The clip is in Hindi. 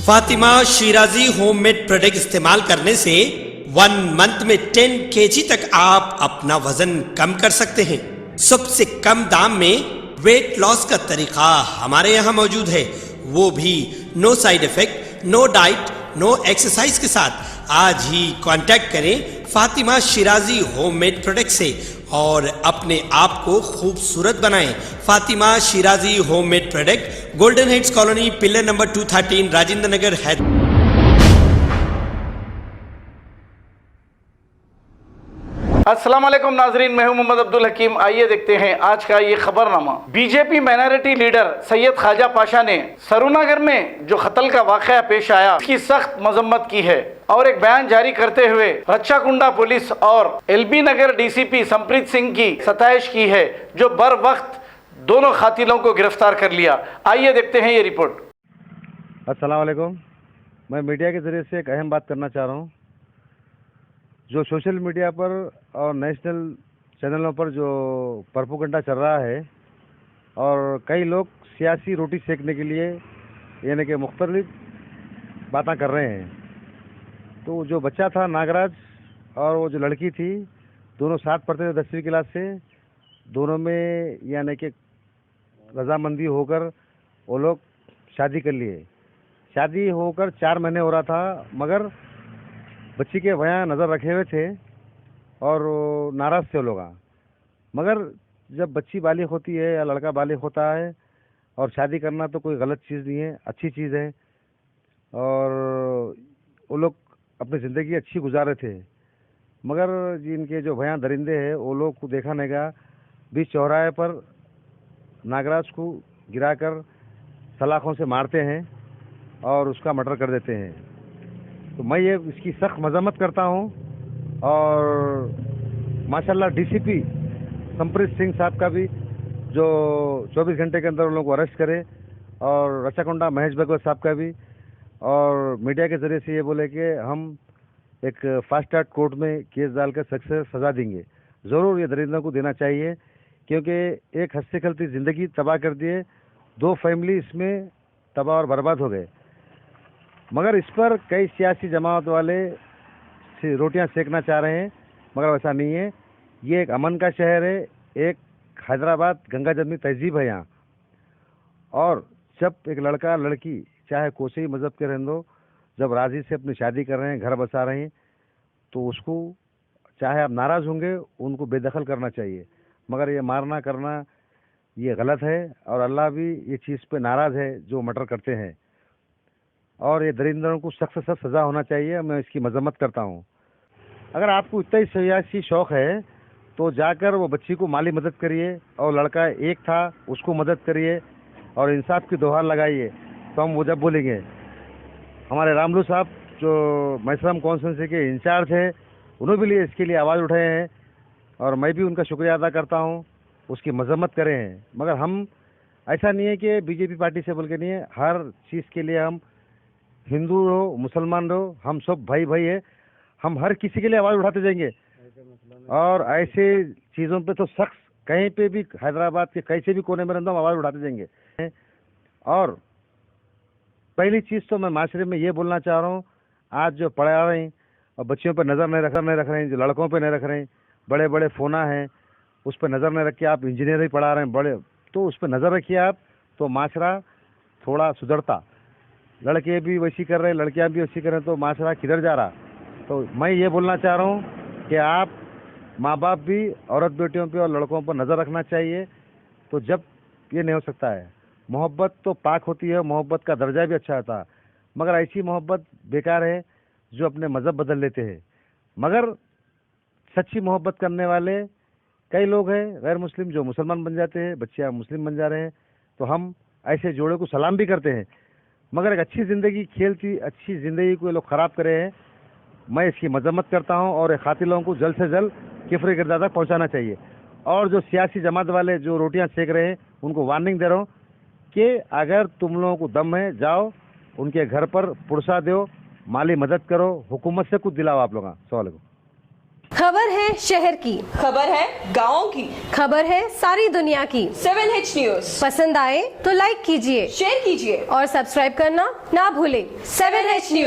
फातिमा शिराजी होममेड प्रोडक्ट इस्तेमाल करने से 1 मंथ में 10 kg तक आप अपना वजन कम कर सकते हैं। सबसे कम दाम में वेट लॉस का तरीका हमारे यहाँ मौजूद है, वो भी no side effect, no diet, no exercise के साथ। आज ही कांटेक्ट करें फातिमा शिराजी होममेड प्रोडक्ट से और अपने आप को खूबसूरत बनाएं। Fatima Shirazi homemade product, golden heads colony, pillar number 213, Rajendra Nagar, Hyderabad. अस्सलाम वालेकुम नाजरीन, मैं हूं मोहम्मद अब्दुल हकीम। आइए देखते हैं आज का ये खबरनामा। BJP minority leader Syed Khwaja Pasha ने सरूनगर में जो कत्ल का वाकया पेश आया उसकी सख्त मजम्मत की है और एक बयान जारी करते हुए रच्चाकुंडा पुलिस और एलबी नगर डीसीपी संप्रीत सिंह की सताइश की है, जो बर वक्त दोनों कातिलों को गिरफ्तार कर लिया। आइए देखते हैं ये रिपोर्ट। अस्सलाम वालेकुम, मैं मीडिया के ज़रिए से एक अहम बात करना चाह रहा हूँ। जो सोशल मीडिया पर और नेशनल चैनलों पर जो प्रोपेगेंडा चल रहा है और कई लोग सियासी रोटी सेकने के लिए यानी कि मुख्तलिफ बातें कर रहे हैं, तो जो बच्चा था नागराज और वो जो लड़की थी, दोनों साथ पढ़ते थे 10वीं क्लास से। दोनों में यानी कि रजामंदी होकर वो लोग शादी कर लिए। शादी होकर 4 महीने हो रहा था, मगर बच्ची के भैया नज़र रखे हुए थे और नाराज़ थे लोग। मगर जब बच्ची बालिग होती है या लड़का बालिग होता है और शादी करना तो कोई गलत चीज़ नहीं है, अच्छी चीज़ है। और वो लोग अपनी ज़िंदगी अच्छी गुजार रहे थे, मगर जिनके जो भैया दरिंदे हैं वो लोग को देखा नहीं गया, बीच चौराहे पर नागराज को गिराकर सलाखों से मारते हैं और उसका मर्डर कर देते हैं। तो मैं ये इसकी सख्त मजम्मत करता हूँ और माशाल्लाह डीसीपी संप्रीत सिंह साहब का भी जो 24 घंटे के अंदर उन लोगों को अरेस्ट करे, और रच्चाकुंडा महेश भगवत साहब का भी, और मीडिया के ज़रिए से ये बोले कि हम एक फास्ट ट्रैक कोर्ट में केस डालकर सख्त से सज़ा देंगे। ज़रूर ये दरिंदों को देना चाहिए, क्योंकि एक हंसती खेलती ज़िंदगी तबाह कर दिए, 2 फैमिली इसमें तबाह और बर्बाद हो गए। मगर इस पर कई सियासी जमात वाले रोटियां सेकना चाह रहे हैं, मगर वैसा नहीं है। ये एक अमन का शहर है, एक हैदराबाद गंगा जमनी तहजीब है यहाँ। और जब एक लड़का लड़की चाहे कोई ही मज़हब के रहने दो, जब राज़ी से अपनी शादी कर रहे हैं, घर बसा रहे हैं, तो उसको चाहे आप नाराज़ होंगे उनको बेदखल करना चाहिए। मगर ये मारना करना ये गलत है और अल्लाह भी ये चीज़ पे नाराज़ है जो मर्डर करते हैं, और ये दरिंदों को सख्त से सख्त सज़ा होना चाहिए। मैं इसकी मजम्मत करता हूँ। अगर आपको इतना ही सियासी शौक़ है तो जाकर वो बच्ची को माली मदद करिए, और लड़का एक था उसको मदद करिए और इंसाफ की दोहार लगाइए। तो हम वो जब बोलेंगे, हमारे रामलू साहब जो मैसरम कॉन्स्टिट्यूंसी के इंचार्ज है, उन्होंने भी इसके लिए आवाज़ उठाए हैं और मैं भी उनका शुक्रिया अदा करता हूँ, उसकी मजम्मत करे हैं। मगर हम ऐसा नहीं है कि बीजेपी पार्टी से बोल के नहीं है, हर चीज़ के लिए हम हिंदू हो मुसलमान हो, हम सब भाई भाई है, हम हर किसी के लिए आवाज़ उठाते जाएंगे। और ऐसे चीज़ों पे तो सख्त कहीं पे भी हैदराबाद के कैसे भी कोने में रहता हूँ आवाज़ उठाते जाएंगे। और पहली चीज़ तो मैं माशरे में ये बोलना चाह रहा हूँ, आज जो पढ़ा रहे हैं और बच्चियों पर नज़र नहीं रख रहे हैं, जो लड़कों पर नहीं रख रहे हैं, बड़े बड़े फ़ोना हैं उस पर नज़र नहीं रख के आप इंजीनियर ही पढ़ा रहे हैं बड़े, तो उस पर नज़र रखिए आप, तो माशरा थोड़ा सुधरता। लड़के भी वैसी कर रहे हैं, लड़कियां भी वैसी कर रहे हैं, तो माशरा किधर जा रहा। तो मैं ये बोलना चाह रहा हूँ कि आप माँ बाप भी औरत बेटियों पे और लड़कों पर नज़र रखना चाहिए। तो जब ये नहीं हो सकता है, मोहब्बत तो पाक होती है, मोहब्बत का दर्जा भी अच्छा होता है, मगर ऐसी मोहब्बत बेकार है जो अपने मज़हब बदल लेते हैं। मगर सच्ची मोहब्बत करने वाले कई लोग हैं गैर मुस्लिम जो मुसलमान बन जाते हैं, बच्चियाँ मुस्लिम बन जा रहे हैं, तो हम ऐसे जोड़े को सलाम भी करते हैं। मगर एक अच्छी ज़िंदगी खेलती अच्छी ज़िंदगी को ये लोग ख़राब करे हैं, मैं इसकी मजम्मत करता हूं और कातिलों को जल्द से जल्द किफ़्र गिरदा तक पहुंचाना चाहिए। और जो सियासी जमात वाले जो रोटियां सेक रहे हैं उनको वार्निंग दे रहा हूं कि अगर तुम लोगों को दम है, जाओ उनके घर पर पुरसा दो, माली मदद करो, हुकूमत से कुछ दिलाओ आप लोग। सवाल खबर है है शहर की, खबर है गाँव की, खबर है सारी दुनिया की। 7H न्यूज पसंद आए तो लाइक कीजिए, शेयर कीजिए और सब्सक्राइब करना ना भूलें। 7H news.